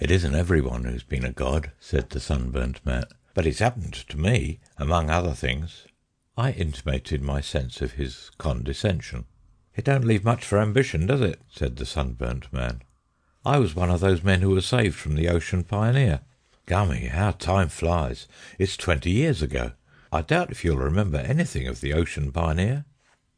"It isn't everyone who's been a god," said the sunburnt man, "but it's happened to me, among other things." I intimated my sense of his condescension. "It don't leave much for ambition, does it?" said the sunburnt man. "I was one of those men who were saved from the Ocean Pioneer. Gummy, how time flies! It's 20 years ago. I doubt if you'll remember anything of the Ocean Pioneer?"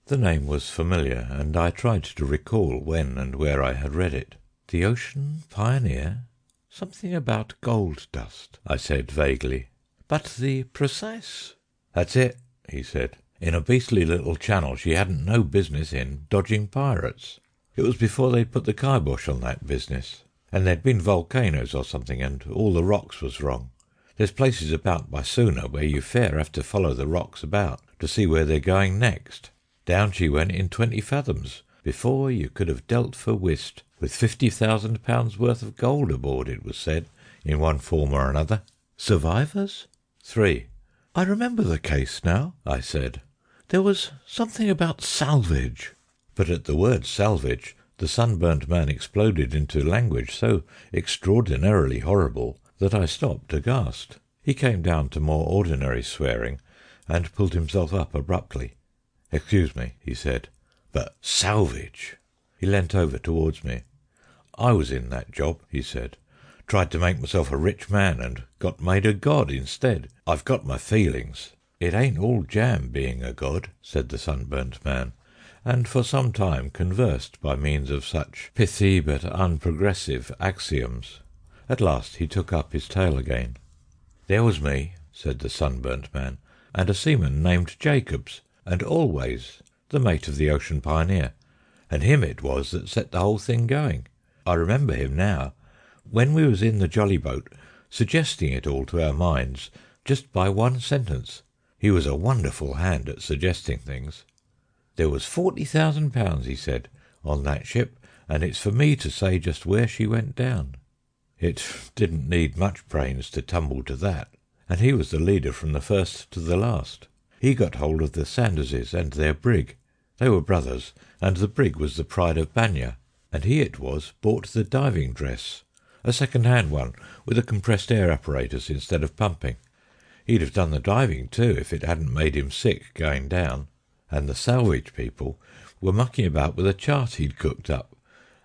The name was familiar, and I tried to recall when and where I had read it. "The Ocean Pioneer? Something about gold dust," I said vaguely. "But the precise—" "That's it," he said. "In a beastly little channel she hadn't no business in, dodging pirates. It was before they'd put the kibosh on that business, and there'd been volcanoes or something, and all the rocks was wrong. There's places about by Suna where you fair have to follow the rocks about to see where they're going next. Down she went in 20 fathoms, before you could have dealt for whist, with £50,000 worth of gold aboard, it was said, in one form or another. Survivors? 3. "I remember the case now," I said. "There was something about salvage." But at the word salvage the sunburnt man exploded into language so extraordinarily horrible that I stopped aghast. He came down to more ordinary swearing, and pulled himself up abruptly. "Excuse me," he said, "but salvage—" He leant over towards me. "I was in that job," he said. "Tried to make myself a rich man, and got made a god instead. I've got my feelings." "It ain't all jam being a god," said the sunburnt man, and for some time conversed by means of such pithy but unprogressive axioms. At last he took up his tale again. "There was me," said the sunburnt man, "and a seaman named Jacobs, and Always, the mate of the Ocean Pioneer, and him it was that set the whole thing going. I remember him now, when we was in the jolly boat, suggesting it all to our minds just by one sentence. He was a wonderful hand at suggesting things. 'There was £40,000,' he said, 'on that ship, and it's for me to say just where she went down.' It didn't need much brains to tumble to that, and he was the leader from the first to the last. He got hold of the Sanderses and their brig. They were brothers, and the brig was the Pride of Banya, and he it was bought the diving dress, a second-hand one with a compressed air apparatus instead of pumping. He'd have done the diving too if it hadn't made him sick going down. And the salvage people were mucking about with a chart he'd cooked up,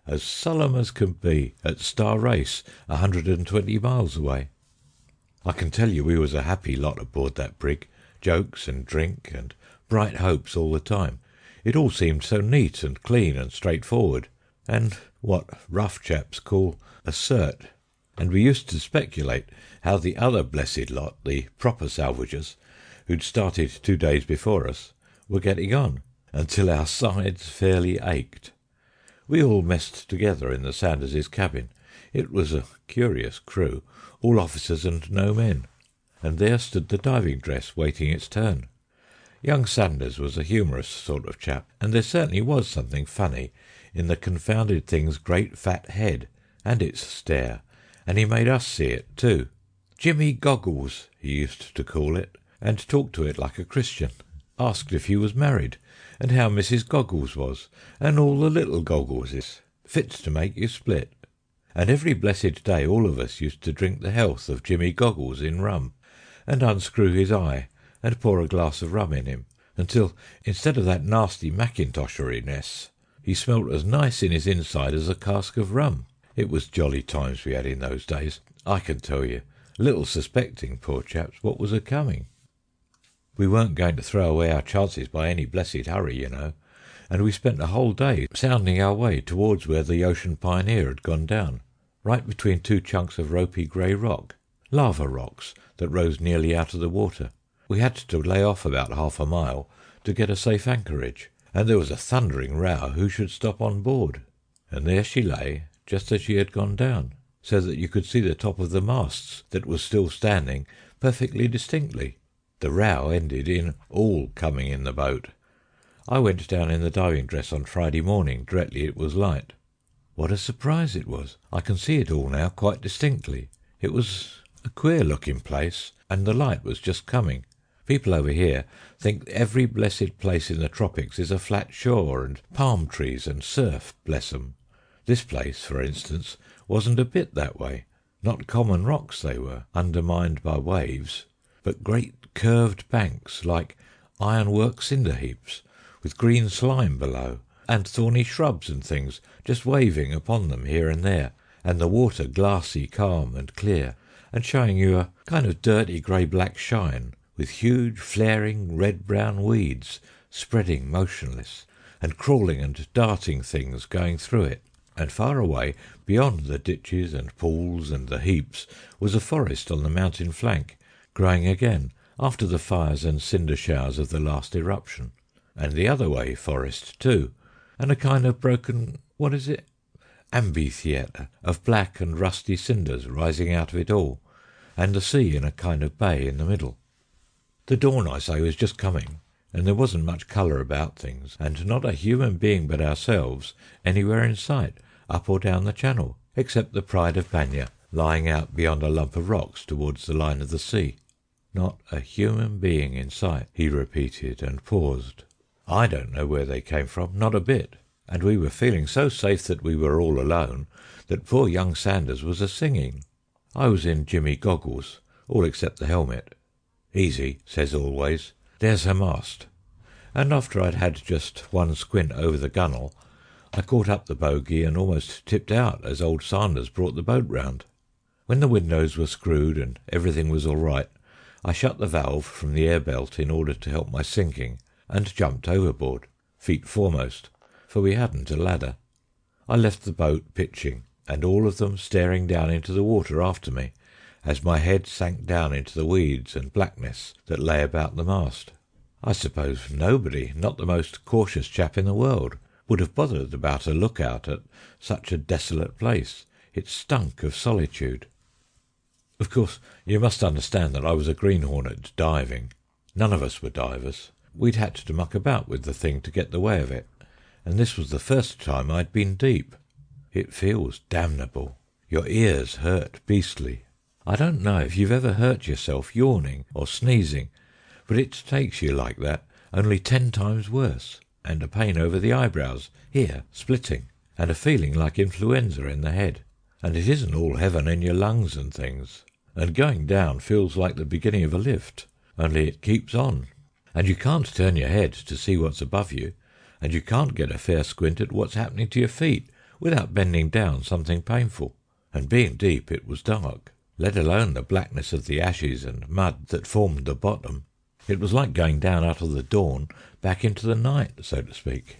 as solemn as can be, at Star Race, 120 miles away. I can tell you we was a happy lot aboard that brig, jokes and drink and bright hopes all the time. It all seemed so neat and clean and straightforward, and what rough chaps call a cert. And we used to speculate how the other blessed lot, the proper salvagers, who'd started 2 days before us, were getting on, until our sides fairly ached. We all messed together in the Sanderses' cabin. It was a curious crew, all officers and no men, and there stood the diving dress waiting its turn. Young Sanders was a humorous sort of chap, and there certainly was something funny in the confounded thing's great fat head and its stare, and he made us see it too. Jimmy Goggles, he used to call it, and talk to it like a Christian. Asked if he was married, and how Mrs. Goggles was, and all the little Goggleses, fit to make you split. And every blessed day all of us used to drink the health of Jimmy Goggles in rum, and unscrew his eye, and pour a glass of rum in him, until, instead of that nasty Macintosheriness, he smelt as nice in his inside as a cask of rum. It was jolly times we had in those days, I can tell you, little suspecting, poor chaps, what was a-coming. We weren't going to throw away our chances by any blessed hurry, you know, and we spent the whole day sounding our way towards where the Ocean Pioneer had gone down, right between 2 chunks of ropey grey rock, lava rocks that rose nearly out of the water. We had to lay off about half a mile to get a safe anchorage, and there was a thundering row who should stop on board. And there she lay, just as she had gone down, so that you could see the top of the masts that was still standing perfectly distinctly. The row ended in all coming in the boat. I went down in the diving dress on Friday morning directly it was light. What a surprise it was! I can see it all now quite distinctly. It was a queer-looking place, and the light was just coming. People over here think every blessed place in the tropics is a flat shore and palm trees and surf, bless 'em. This place, for instance, wasn't a bit that way. Not common rocks they were, undermined by waves, but great curved banks like ironwork cinder heaps, with green slime below, and thorny shrubs and things just waving upon them here and there, and the water glassy, calm and clear, and showing you a kind of dirty grey-black shine, with huge flaring red-brown weeds spreading motionless, and crawling and darting things going through it. And far away, beyond the ditches and pools and the heaps, was a forest on the mountain flank, growing again after the fires and cinder showers of the last eruption. And the other way forest too, and a kind of broken, what is it? Amphitheatre of black and rusty cinders rising out of it all, and the sea in a kind of bay in the middle. The dawn, I say, was just coming, and there wasn't much colour about things, and not a human being but ourselves anywhere in sight, up or down the channel, except the Pride of Banya, lying out beyond a lump of rocks towards the line of the sea. Not a human being in sight, he repeated, and paused. I don't know where they came from, not a bit, and we were feeling so safe that we were all alone, that poor young Sanders was a-singing. I was in Jimmy goggles, all except the helmet. Easy, says always, there's her mast. And after I'd had just one squint over the gunwale, I caught up the bogey and almost tipped out as old Sanders brought the boat round. When the windows were screwed and everything was all right, I shut the valve from the air belt in order to help my sinking, and jumped overboard, feet foremost, for we hadn't a ladder. I left the boat pitching, and all of them staring down into the water after me, as my head sank down into the weeds and blackness that lay about the mast. I suppose nobody, not the most cautious chap in the world, would have bothered about a look-out at such a desolate place. It stunk of solitude. Of course, you must understand that I was a greenhorn at diving. None of us were divers. We'd had to muck about with the thing to get the way of it, and this was the first time I'd been deep. It feels damnable. Your ears hurt beastly. I don't know if you've ever hurt yourself yawning or sneezing, but it takes you like that, only 10 times worse, and a pain over the eyebrows, here, splitting, and a feeling like influenza in the head. And it isn't all heaven in your lungs and things, and going down feels like the beginning of a lift, only it keeps on. And you can't turn your head to see what's above you, and you can't get a fair squint at what's happening to your feet without bending down something painful. And being deep, it was dark, let alone the blackness of the ashes and mud that formed the bottom. It was like going down out of the dawn back into the night, so to speak.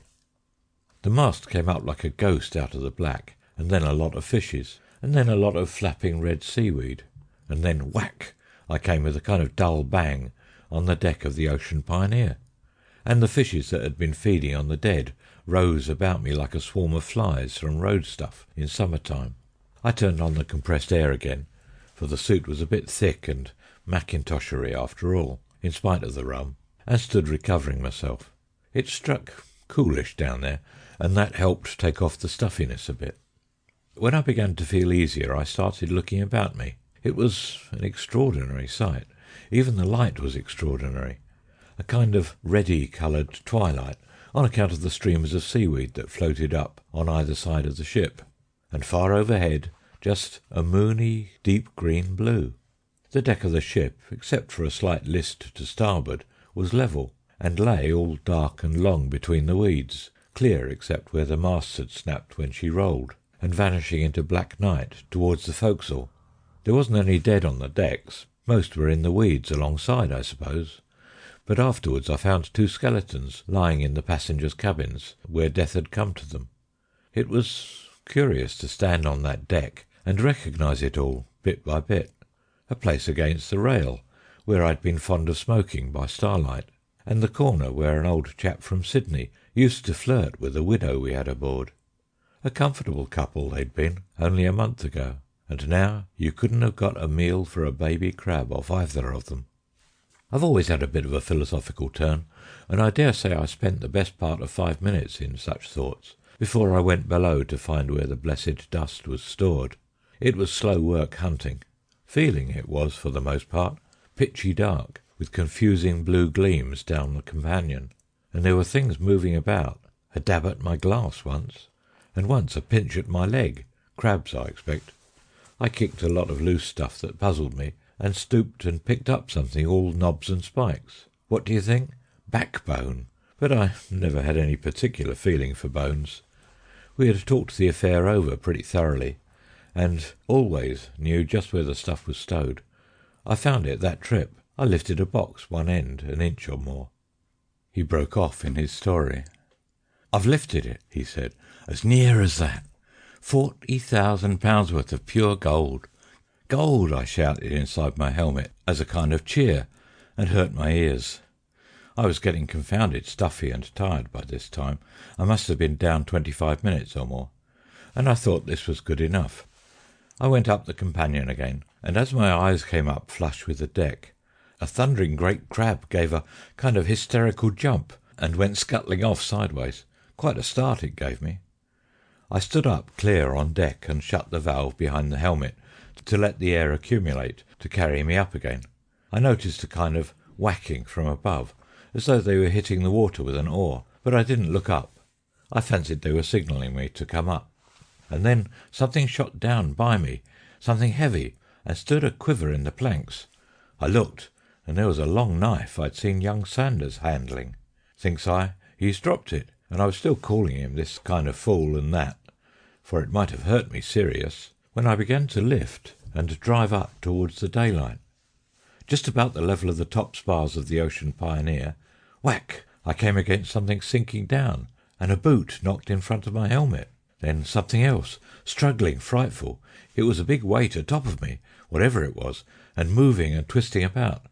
The mast came up like a ghost out of the black, and then a lot of fishes, and then a lot of flapping red seaweed, and then whack! I came with a kind of dull bang on the deck of the Ocean Pioneer, and the fishes that had been feeding on the dead rose about me like a swarm of flies from road stuff in summer-time. I turned on the compressed air again, for the suit was a bit thick and mackintoshery after all, in spite of the rum, and stood recovering myself. It struck coolish down there, and that helped take off the stuffiness a bit. When I began to feel easier, I started looking about me. It was an extraordinary sight. Even the light was extraordinary, a kind of reddy-coloured twilight, on account of the streamers of seaweed that floated up on either side of the ship, and far overhead just a moony, deep green blue. The deck of the ship, except for a slight list to starboard, was level, and lay all dark and long between the weeds, clear except where the masts had snapped when she rolled, and vanishing into black night towards the forecastle. There wasn't any dead on the decks. Most were in the weeds alongside, I suppose, but afterwards I found 2 skeletons lying in the passengers' cabins where death had come to them. It was curious to stand on that deck and recognise it all, bit by bit. A place against the rail, where I'd been fond of smoking by starlight, and the corner where an old chap from Sydney used to flirt with a widow we had aboard. A comfortable couple they'd been, only a month ago, and now you couldn't have got a meal for a baby crab off either of them. I've always had a bit of a philosophical turn, and I dare say I spent the best part of 5 minutes in such thoughts before I went below to find where the blessed dust was stored. It was slow work hunting. Feeling it was, for the most part, pitchy dark, with confusing blue gleams down the companion, and there were things moving about, a dab at my glass once, and once a pinch at my leg, crabs, I expect. I kicked a lot of loose stuff that puzzled me, and stooped and picked up something all knobs and spikes. What do you think? Backbone. But I never had any particular feeling for bones. We had talked the affair over pretty thoroughly, and always knew just where the stuff was stowed. I found it that trip. I lifted a box one end an inch or more. He broke off in his story. "I've lifted it," he said, "as near as that. £40,000 worth of pure gold. Gold!" I shouted inside my helmet as a kind of cheer, and hurt my ears. I was getting confounded stuffy and tired by this time. I must have been down 25 minutes or more, and I thought this was good enough. I went up the companion again, and as my eyes came up flush with the deck, a thundering great crab gave a kind of hysterical jump and went scuttling off sideways. Quite a start it gave me. I stood up clear on deck and shut the valve behind the helmet to let the air accumulate to carry me up again. I noticed a kind of whacking from above, as though they were hitting the water with an oar, but I didn't look up. I fancied they were signalling me to come up. And then something shot down by me, something heavy, and stood a quiver in the planks. I looked, and there was a long knife I'd seen young Sanders handling. Thinks I, he's dropped it, and I was still calling him this kind of fool and that, for it might have hurt me serious, when I began to lift and drive up towards the daylight. Just about the level of the top spars of the Ocean Pioneer, whack, I came against something sinking down, and a boot knocked in front of my helmet. Then something else, struggling frightful. It was a big weight atop of me, whatever it was, and moving and twisting about.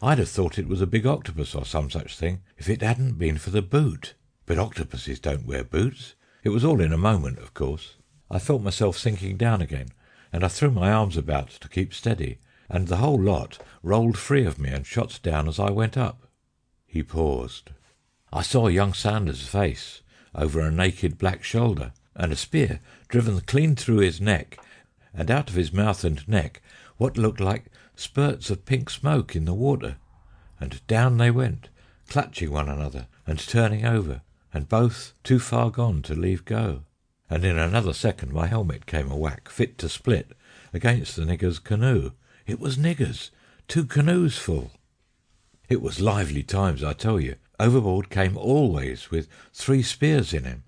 I'd have thought it was a big octopus or some such thing, if it hadn't been for the boot. But octopuses don't wear boots. It was all in a moment, of course. I felt myself sinking down again, and I threw my arms about to keep steady, and the whole lot rolled free of me and shot down as I went up. He paused. I saw young Sanders' face over a naked black shoulder, and a spear driven clean through his neck, and out of his mouth and neck what looked like spurts of pink smoke in the water, and down they went, clutching one another and turning over, and both too far gone to leave go. And in another second my helmet came a whack fit to split against the nigger's canoe. It was niggers, 2 canoes full. It was lively times, I tell you. Overboard came always with 3 spears in him.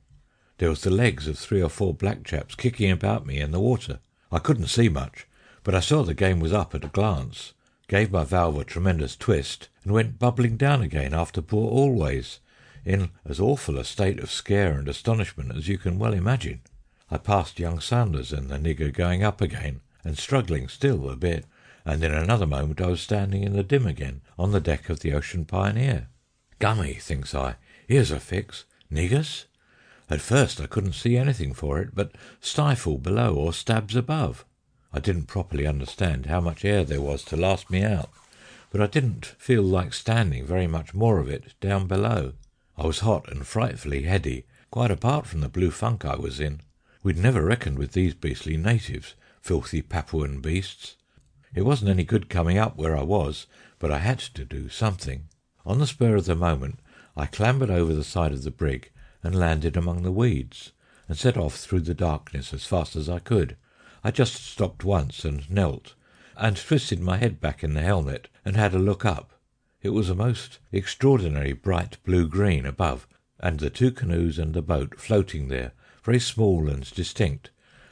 There was the legs of 3 or 4 black chaps kicking about me in the water. I couldn't see much, but I saw the game was up at a glance, gave my valve a tremendous twist, and went bubbling down again after poor Always, in as awful a state of scare and astonishment as you can well imagine. I passed young Sanders and the nigger going up again, and struggling still a bit, and in another moment I was standing in the dim again on the deck of the Ocean Pioneer. Gummy, thinks I, here's a fix. Niggers? At first I couldn't see anything for it but stifle below or stabs above. I didn't properly understand how much air there was to last me out, but I didn't feel like standing very much more of it down below. I was hot and frightfully heady, quite apart from the blue funk I was in. We'd never reckoned with these beastly natives, filthy Papuan beasts. It wasn't any good coming up where I was, but I had to do something. On the spur of the moment I clambered over the side of the brig and landed among the weeds, and set off through the darkness as fast as I could. I just stopped once and knelt, and twisted my head back in the helmet and had a look up. It was a most extraordinary bright blue-green above, and the 2 canoes and the boat floating there, very small and distinct,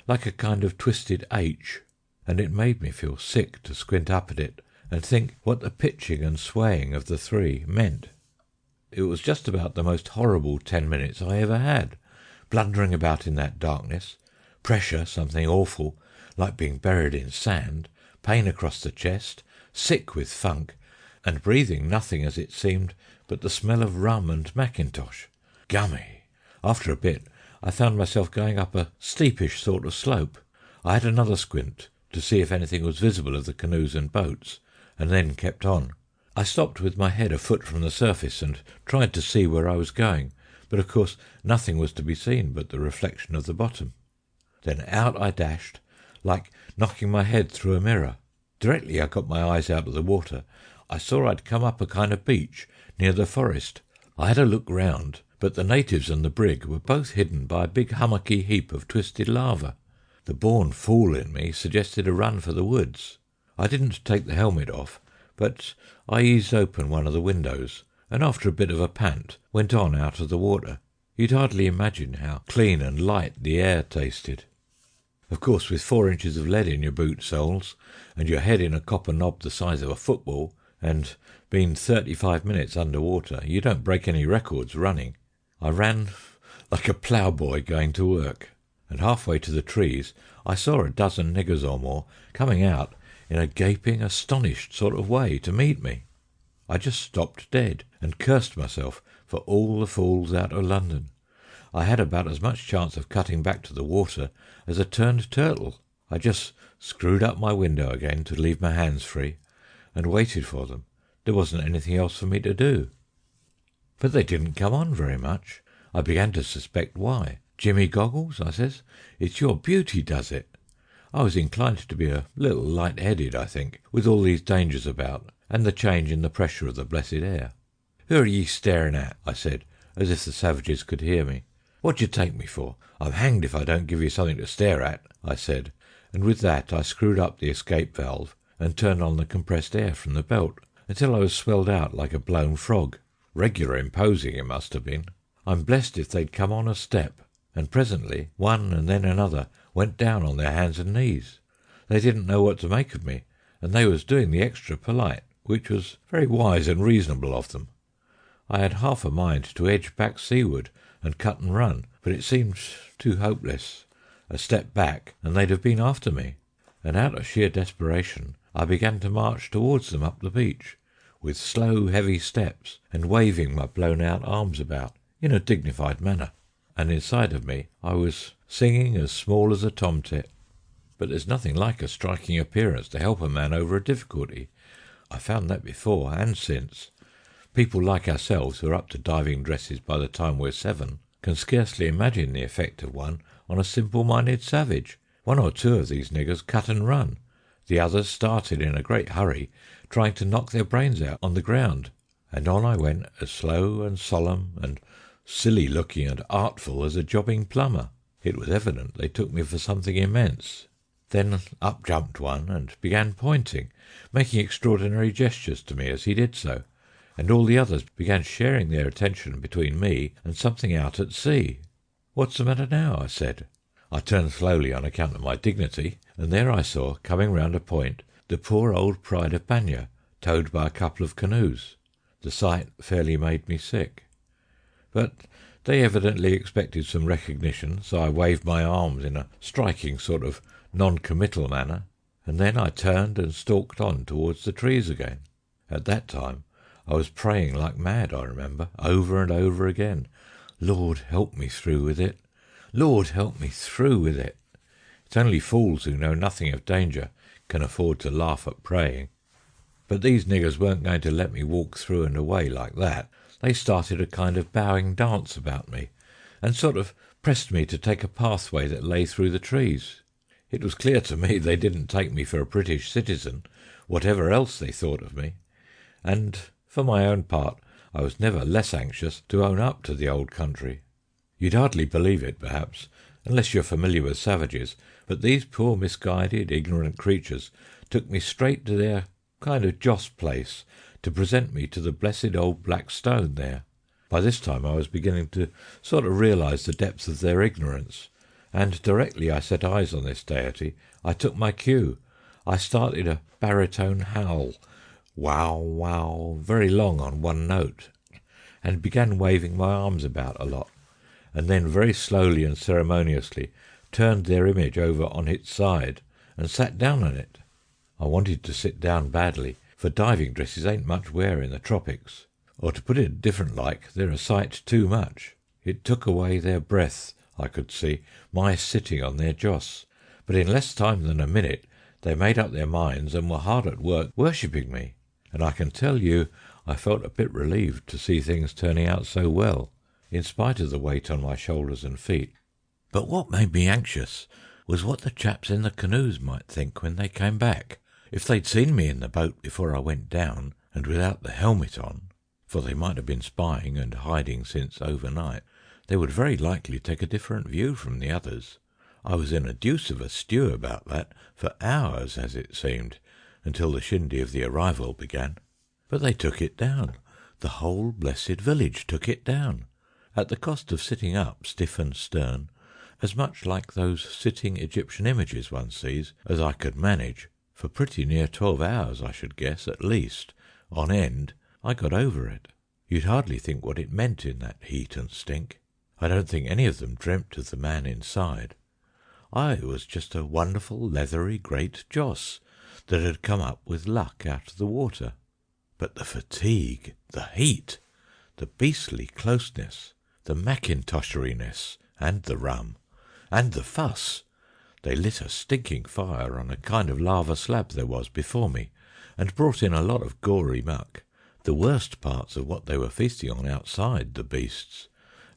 like a kind of twisted H, and it made me feel sick to squint up at it and think what the pitching and swaying of the 3 meant. It was just about the most horrible 10 minutes I ever had, blundering about in that darkness, pressure something awful, like being buried in sand, pain across the chest, sick with funk, and breathing nothing as it seemed but the smell of rum and mackintosh. Gummy! After a bit I found myself going up a steepish sort of slope. I had another squint to see if anything was visible of the canoes and boats, and then kept on. I stopped with my head a foot from the surface and tried to see where I was going, but of course nothing was to be seen but the reflection of the bottom. Then out I dashed, like knocking my head through a mirror. Directly I got my eyes out of the water, I saw I'd come up a kind of beach near the forest. I had a look round, but the natives and the brig were both hidden by a big hummocky heap of twisted lava. The born fool in me suggested a run for the woods. I didn't take the helmet off, but I eased open one of the windows, and after a bit of a pant went on out of the water. You'd hardly imagine how clean and light the air tasted. Of course, with 4 inches of lead in your boot soles, and your head in a copper knob the size of a football, and been 35 minutes under water, you don't break any records running. I ran like a ploughboy going to work, and halfway to the trees I saw a dozen niggers or more coming out in a gaping, astonished sort of way to meet me. I just stopped dead and cursed myself for all the fools out of London. I had about as much chance of cutting back to the water as a turned turtle. I just screwed up my window again to leave my hands free, and waited for them. There wasn't anything else for me to do. But they didn't come on very much. I began to suspect why. "Jimmy Goggles," I says, "it's your beauty does it." I was inclined to be a little light-headed, I think, with all these dangers about, and the change in the pressure of the blessed air. "Who are ye staring at?" I said, as if the savages could hear me. "What d'ye take me for? I'm hanged if I don't give you something to stare at," I said, and with that I screwed up the escape valve and turned on the compressed air from the belt until I was swelled out like a blown frog. Regular imposing it must have been. I'm blessed if they'd come on a step, and presently one and then another went down on their hands and knees. They didn't know what to make of me, and they was doing the extra polite, which was very wise and reasonable of them. I had half a mind to edge back seaward and cut and run, but it seemed too hopeless. A step back and they'd have been after me, and out of sheer desperation I began to march towards them up the beach, with slow heavy steps, and waving my blown out arms about in a dignified manner, and inside of me I was singing as small as a tomtit. But there's nothing like a striking appearance to help a man over a difficulty. I found that before and since. People like ourselves, who are up to diving dresses by the time we're 7, can scarcely imagine the effect of one on a simple-minded savage. 1 or 2 of these niggers cut and run. The others started in a great hurry, trying to knock their brains out on the ground, and on I went as slow and solemn and silly-looking and artful as a jobbing plumber. It was evident they took me for something immense. Then up jumped one and began pointing, making extraordinary gestures to me as he did so, and all the others began sharing their attention between me and something out at sea. "What's the matter now?" I said. I turned slowly on account of my dignity, and there I saw, coming round a point, the poor old Pride of Banya, towed by a couple of canoes. The sight fairly made me sick. But they evidently expected some recognition, so I waved my arms in a striking sort of non-committal manner, and then I turned and stalked on towards the trees again. At that time I was praying like mad, I remember, over and over again. "Lord, help me through with it. Lord, help me through with it." It's only fools who know nothing of danger can afford to laugh at praying. But these niggers weren't going to let me walk through and away like that. They started a kind of bowing dance about me, and sort of pressed me to take a pathway that lay through the trees. It was clear to me they didn't take me for a British citizen, whatever else they thought of me, and for my own part I was never less anxious to own up to the old country. You'd hardly believe it, perhaps, unless you're familiar with savages, but these poor misguided, ignorant creatures took me straight to their kind of joss place to present me to the blessed old black stone there. By this time I was beginning to sort of realise the depth of their ignorance, and directly I set eyes on this deity I took my cue. I started a baritone howl, wow, wow, very long on one note, and began waving my arms about a lot, and then very slowly and ceremoniously turned their image over on its side and sat down on it. I wanted to sit down badly, for diving dresses ain't much wear in the tropics, or to put it different like, they're a sight too much. It took away their breath, I could see, my sitting on their joss, but in less time than a minute they made up their minds and were hard at work worshipping me, and I can tell you I felt a bit relieved to see things turning out so well, in spite of the weight on my shoulders and feet. But what made me anxious was what the chaps in the canoes might think when they came back. If they'd seen me in the boat before I went down, and without the helmet on, for they might have been spying and hiding since overnight, they would very likely take a different view from the others. I was in a deuce of a stew about that, for hours, as it seemed, until the shindy of the arrival began. But they took it down. The whole blessed village took it down, at the cost of sitting up stiff and stern, as much like those sitting Egyptian images one sees as I could manage. For pretty near 12 hours, I should guess, at least, on end, I got over it. You'd hardly think what it meant in that heat and stink. I don't think any of them dreamt of the man inside. I was just a wonderful leathery great joss that had come up with luck out of the water. But the fatigue, the heat, the beastly closeness, the mackintosheriness, and the rum, and the fuss. They lit a stinking fire on a kind of lava slab there was before me, and brought in a lot of gory muck, the worst parts of what they were feasting on outside, the beasts,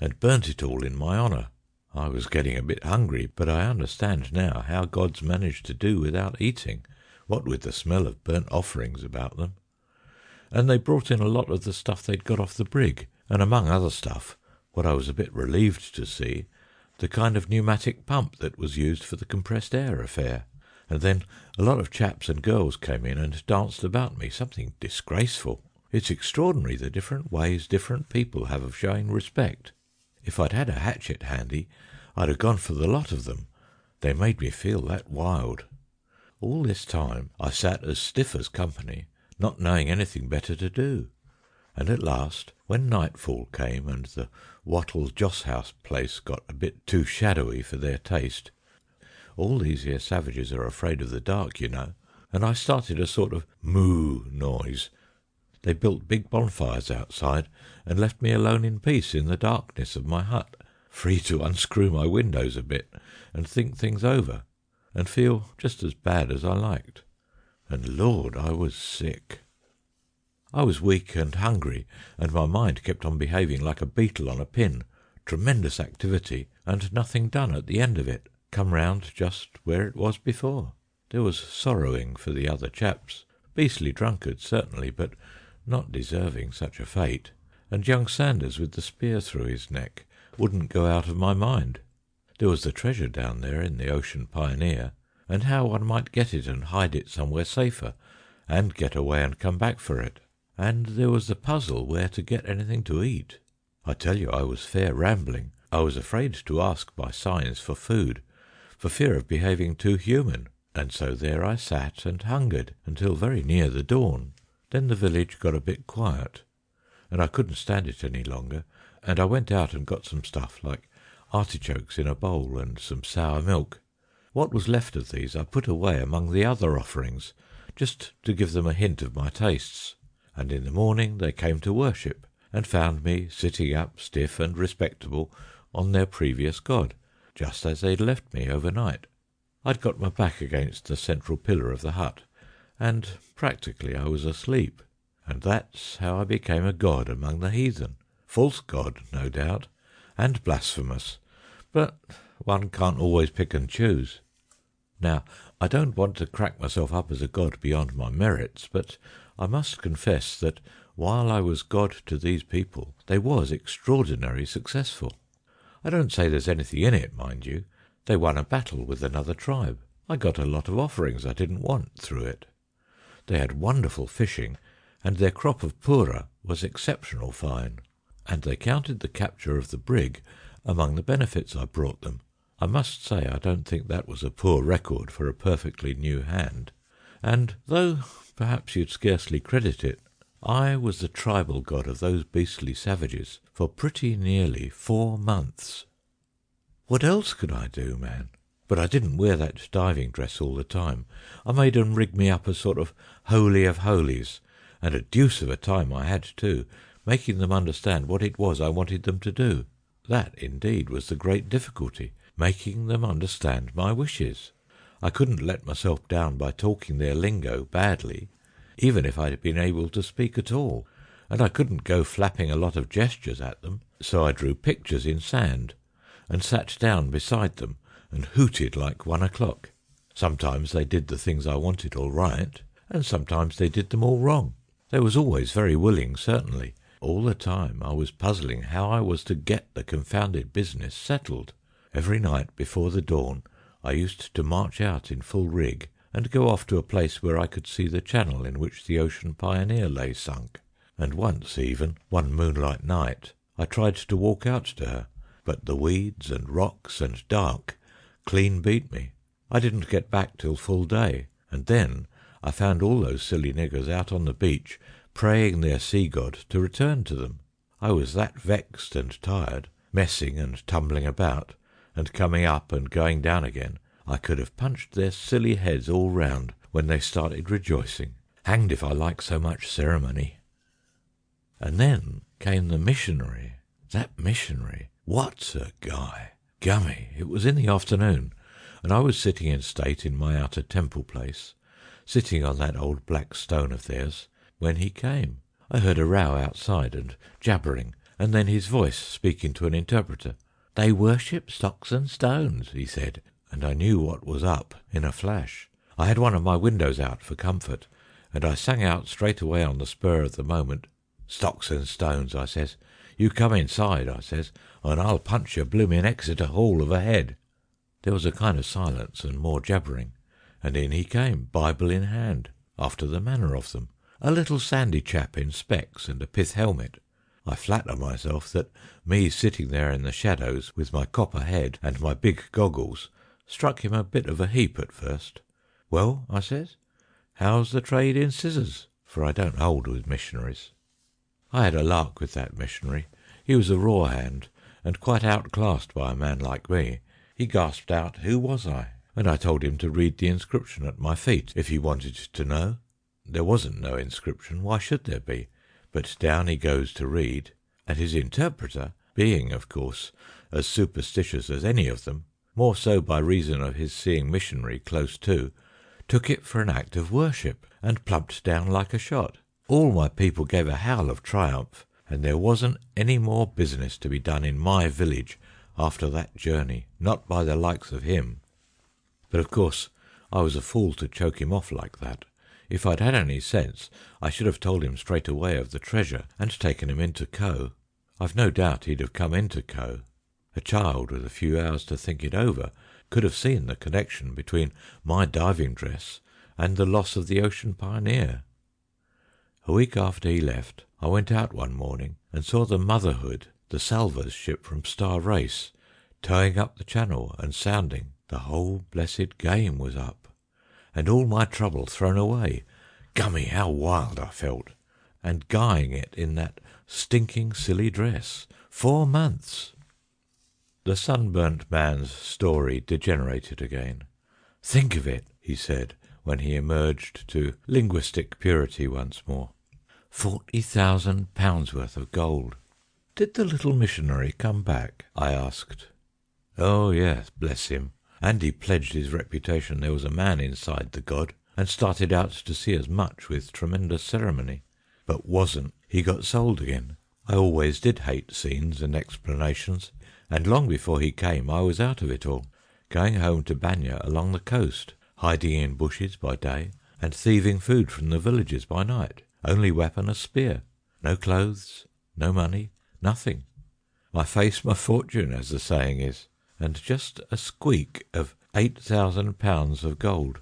and burnt it all in my honour. I was getting a bit hungry, but I understand now how gods managed to do without eating, what with the smell of burnt offerings about them. And they brought in a lot of the stuff they'd got off the brig, and among other stuff, what I was a bit relieved to see, the kind of pneumatic pump that was used for the compressed air affair. And then a lot of chaps and girls came in and danced about me, something disgraceful. It's extraordinary the different ways different people have of showing respect. If I'd had a hatchet handy, I'd have gone for the lot of them. They made me feel that wild. All this time I sat as stiff as company, not knowing anything better to do. And at last, when nightfall came and the Wattle Joss House place got a bit too shadowy for their taste, all these here savages are afraid of the dark, you know, and I started a sort of moo noise. They built big bonfires outside and left me alone in peace in the darkness of my hut, free to unscrew my windows a bit and think things over, and feel just as bad as I liked. And Lord, I was sick. I was weak and hungry, and my mind kept on behaving like a beetle on a pin. Tremendous activity, and nothing done at the end of it. Come round just where it was before. There was sorrowing for the other chaps. Beastly drunkards, certainly, but not deserving such a fate. And young Sanders with the spear through his neck wouldn't go out of my mind. There was the treasure down there in the Ocean Pioneer, and how one might get it and hide it somewhere safer, and get away and come back for it. And there was the puzzle where to get anything to eat. I tell you, I was fair rambling. I was afraid to ask by signs for food, for fear of behaving too human, and so there I sat and hungered until very near the dawn. Then the village got a bit quiet, and I couldn't stand it any longer, and I went out and got some stuff like artichokes in a bowl and some sour milk. What was left of these I put away among the other offerings, just to give them a hint of my tastes. And in the morning they came to worship, and found me sitting up stiff and respectable on their previous god, just as they'd left me overnight. I'd got my back against the central pillar of the hut, and practically I was asleep. And that's how I became a god among the heathen. False god, no doubt, and blasphemous, but one can't always pick and choose. Now, I don't want to crack myself up as a god beyond my merits, but I must confess that while I was god to these people, they was extraordinary successful. I don't say there's anything in it, mind you. They won a battle with another tribe. I got a lot of offerings I didn't want through it. They had wonderful fishing, and their crop of pura was exceptional fine. And they counted the capture of the brig among the benefits I brought them. I must say I don't think that was a poor record for a perfectly new hand. And though perhaps you'd scarcely credit it, I was the tribal god of those beastly savages for pretty nearly 4 months. What else could I do, man? But I didn't wear that diving dress all the time. I made 'em rig me up a sort of holy of holies, and a deuce of a time I had too, making them understand what it was I wanted them to do. That, indeed, was the great difficulty, making them understand my wishes. I couldn't let myself down by talking their lingo badly, even if I'd been able to speak at all, and I couldn't go flapping a lot of gestures at them, so I drew pictures in sand, and sat down beside them and hooted like 1 o'clock. Sometimes they did the things I wanted all right, and sometimes they did them all wrong. They was always very willing, certainly. All the time I was puzzling how I was to get the confounded business settled. Every night before the dawn I used to march out in full rig and go off to a place where I could see the channel in which the Ocean Pioneer lay sunk, and once even, one moonlight night, I tried to walk out to her, but the weeds and rocks and dark clean beat me. I didn't get back till full day, and then I found all those silly niggers out on the beach praying their sea god to return to them. I was that vexed and tired, messing and tumbling about, and coming up and going down again, I could have punched their silly heads all round when they started rejoicing. Hanged if I like so much ceremony. And then came the missionary. That missionary, what a guy! Gummy, it was in the afternoon, and I was sitting in state in my outer temple place, sitting on that old black stone of theirs, when he came. I heard a row outside and jabbering, and then his voice speaking to an interpreter. "They worship stocks and stones," he said, and I knew what was up in a flash. I had one of my windows out for comfort, and I sang out straight away on the spur of the moment. "Stocks and stones," I says. "You come inside," I says, "and I'll punch your bloomin' Exeter Hall of a head." There was a kind of silence and more jabbering, and in he came, Bible in hand, after the manner of them, a little sandy chap in specs and a pith helmet. I flatter myself that me sitting there in the shadows with my copper head and my big goggles struck him a bit of a heap at first. "Well," I says, "how's the trade in scissors?" for I don't hold with missionaries. I had a lark with that missionary. He was a raw hand, and quite outclassed by a man like me. He gasped out, "Who was I?" and I told him to read the inscription at my feet if he wanted to know. There wasn't no inscription, why should there be? But down he goes to read, and his interpreter, being, of course, as superstitious as any of them, more so by reason of his seeing missionary close to, took it for an act of worship, and plumped down like a shot. All my people gave a howl of triumph, and there wasn't any more business to be done in my village after that journey, not by the likes of him. But of course I was a fool to choke him off like that. If I'd had any sense, I should have told him straight away of the treasure and taken him into Co. I've no doubt he'd have come into Co. A child with a few hours to think it over could have seen the connection between my diving dress and the loss of the Ocean Pioneer. A week after he left, I went out one morning and saw the Motherhood, the salvors ship from Star Race, towing up the channel and sounding. The whole blessed game was up, and all my trouble thrown away. Gummy, how wild I felt! And guying it in that stinking silly dress. 4 months! The sunburnt man's story degenerated again. "Think of it," he said, when he emerged to linguistic purity once more. £40,000 worth of gold. "Did the little missionary come back?" I asked. "Oh, yes, bless him. And he pledged his reputation there was a man inside the god, and started out to see as much with tremendous ceremony. But wasn't. He got sold again. I always did hate scenes and explanations, and long before he came I was out of it all, going home to Banya along the coast, hiding in bushes by day, and thieving food from the villages by night. Only weapon a spear. No clothes, no money, nothing. My face, my fortune, as the saying is. And just a squeak of £8,000 of gold,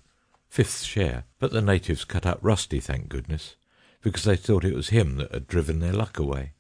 5th share, but the natives cut up rusty, thank goodness, because they thought it was him that had driven their luck away.